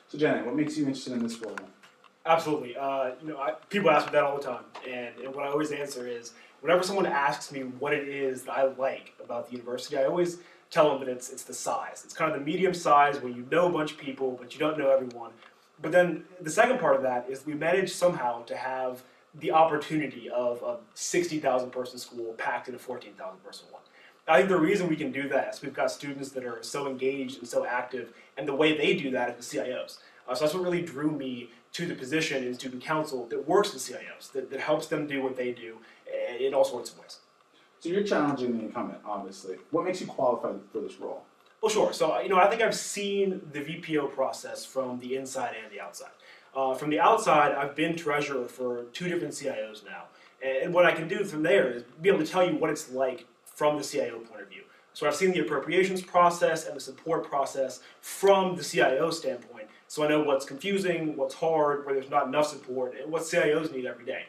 So Jalen, what makes you interested in this role? Absolutely. People ask me that all the time, and what I always answer is, whenever someone asks me what it is that I like about the university, I always tell them that it's the size. It's kind of the medium size where you know a bunch of people, but you don't know everyone. But then the second part of that is we managed somehow to have the opportunity of a 60,000 person school packed in a 14,000 person one. I think the reason we can do that is we've got students that are so engaged and so active, and the way they do that is the CIOs. So that's what really drew me to the position in student council that works with CIOs, that helps them do what they do in all sorts of ways. So you're challenging the incumbent, obviously. What makes you qualified for this role? Well, sure. So, I think I've seen the VPO process from the inside and the outside. From the outside, I've been treasurer for 2 different CIOs now. And what I can do from there is be able to tell you what it's like from the CIO point of view. So I've seen the appropriations process and the support process from the CIO standpoint. So I know what's confusing, what's hard, where there's not enough support, and what CIOs need every day.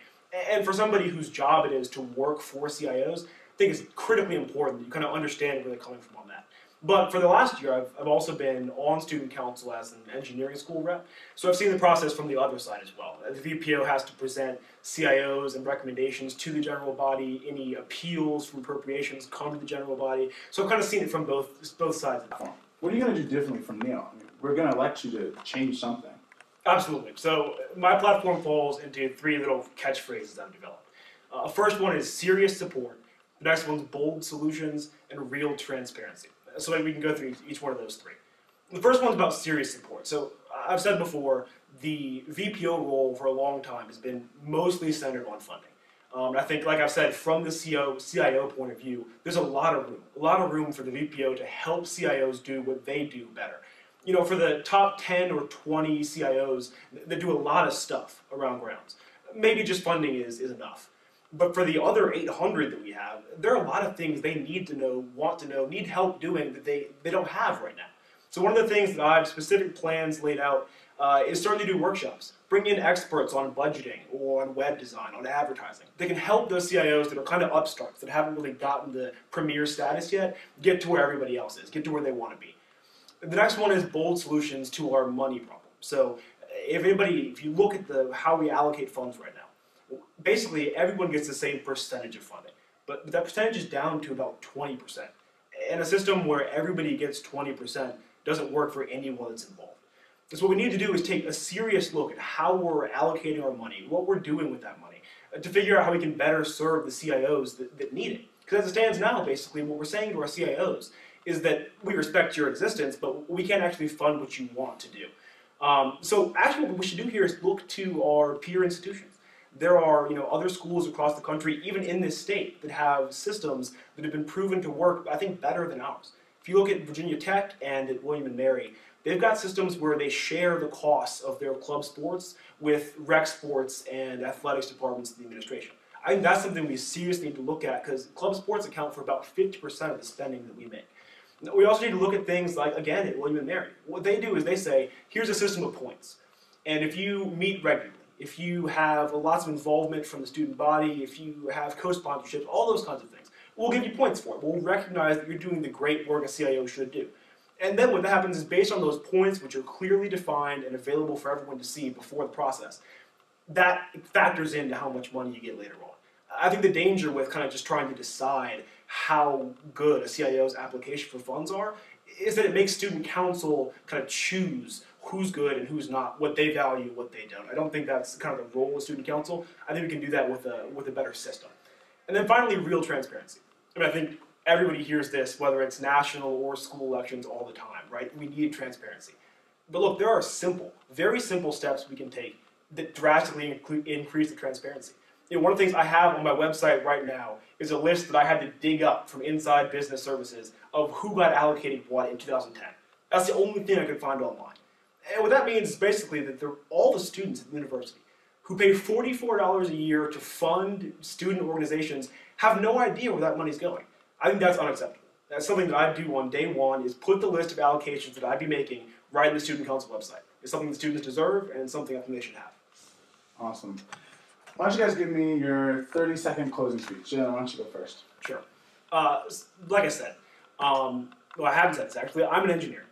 And for somebody whose job it is to work for CIOs, I think it's critically important that you kind of understand where they're coming from on that. But for the last year, I've also been on student council as an engineering school rep, so I've seen the process from the other side as well. The VPO has to present CIOs and recommendations to the general body. Any appeals from appropriations come to the general body. So I've kind of seen it from both sides of the coin. What are you going to do differently from Neil? I mean, we're going to elect you to change something. Absolutely. So my platform falls into 3 little catchphrases I've developed. First one is serious support. The next one's bold solutions and real transparency. So maybe we can go through each one of those 3. The first one's about serious support. So I've said before, the VPO role for a long time has been mostly centered on funding. I think, like I've said, from the CIO point of view, there's a lot of room for the VPO to help CIOs do what they do better. For the top 10 or 20 CIOs that do a lot of stuff around grounds, maybe just funding is enough. But for the other 800 that we have, there are a lot of things they need to know, want to know, need help doing that they don't have right now. So one of the things that I have specific plans laid out is starting to do workshops. Bring in experts on budgeting or on web design, on advertising. They can help those CIOs that are kind of upstarts, that haven't really gotten the premier status yet, get to where everybody else is, get to where they want to be. The next one is bold solutions to our money problem. So if you look at how we allocate funds right now, basically everyone gets the same percentage of funding, but that percentage is down to about 20%. And a system where everybody gets 20% doesn't work for anyone that's involved. So what we need to do is take a serious look at how we're allocating our money, what we're doing with that money, to figure out how we can better serve the CIOs that need it. Because as it stands now, basically, what we're saying to our CIOs is that we respect your existence, but we can't actually fund what you want to do. So actually what we should do here is look to our peer institutions. There are other schools across the country, even in this state, that have systems that have been proven to work, I think, better than ours. If you look at Virginia Tech and at William & Mary, they've got systems where they share the costs of their club sports with rec sports and athletics departments in the administration. I think that's something we seriously need to look at because club sports account for about 50% of the spending that we make. We also need to look at things like, again, at William & Mary. What they do is they say, here's a system of points. And if you meet regularly, if you have lots of involvement from the student body, if you have co-sponsorships, all those kinds of things, we'll give you points for it. We'll recognize that you're doing the great work a CIO should do. And then what happens is based on those points, which are clearly defined and available for everyone to see before the process, that factors into how much money you get later on. I think the danger with kind of just trying to decide how good a CIO's application for funds are is that it makes student council kind of choose who's good and who's not, what they value, what they don't. I don't think that's kind of the role of student council. I think we can do that with a better system. And then finally, real transparency. I think everybody hears this, whether it's national or school elections all the time, right? We need transparency. But look, there are very simple steps we can take that drastically increase the transparency. One of the things I have on my website right now is a list that I had to dig up from Inside Business Services of who got allocated what in 2010. That's the only thing I could find online. And what that means is basically that all the students at the university who pay $44 a year to fund student organizations have no idea where that money's going. I think that's unacceptable. That's something that I do on day one is put the list of allocations that I'd be making right in the student council website. It's something the students deserve and it's something I think they should have. Awesome. Why don't you guys give me your 30-second closing speech? Jalen, why don't you go first? Sure. Like I said, well, I haven't said this actually, I'm an engineer.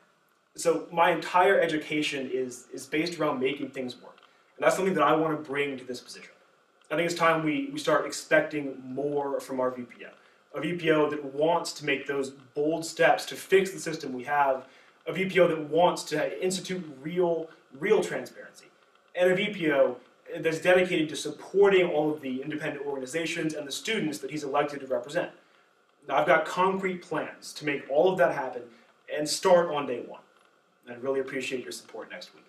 So my entire education is based around making things work. And that's something that I want to bring to this position. I think it's time we start expecting more from our VPO. A VPO that wants to make those bold steps to fix the system we have, a VPO that wants to institute real transparency, and a VPO that's dedicated to supporting all of the independent organizations and the students that he's elected to represent. Now, I've got concrete plans to make all of that happen and start on day one. I'd really appreciate your support next week.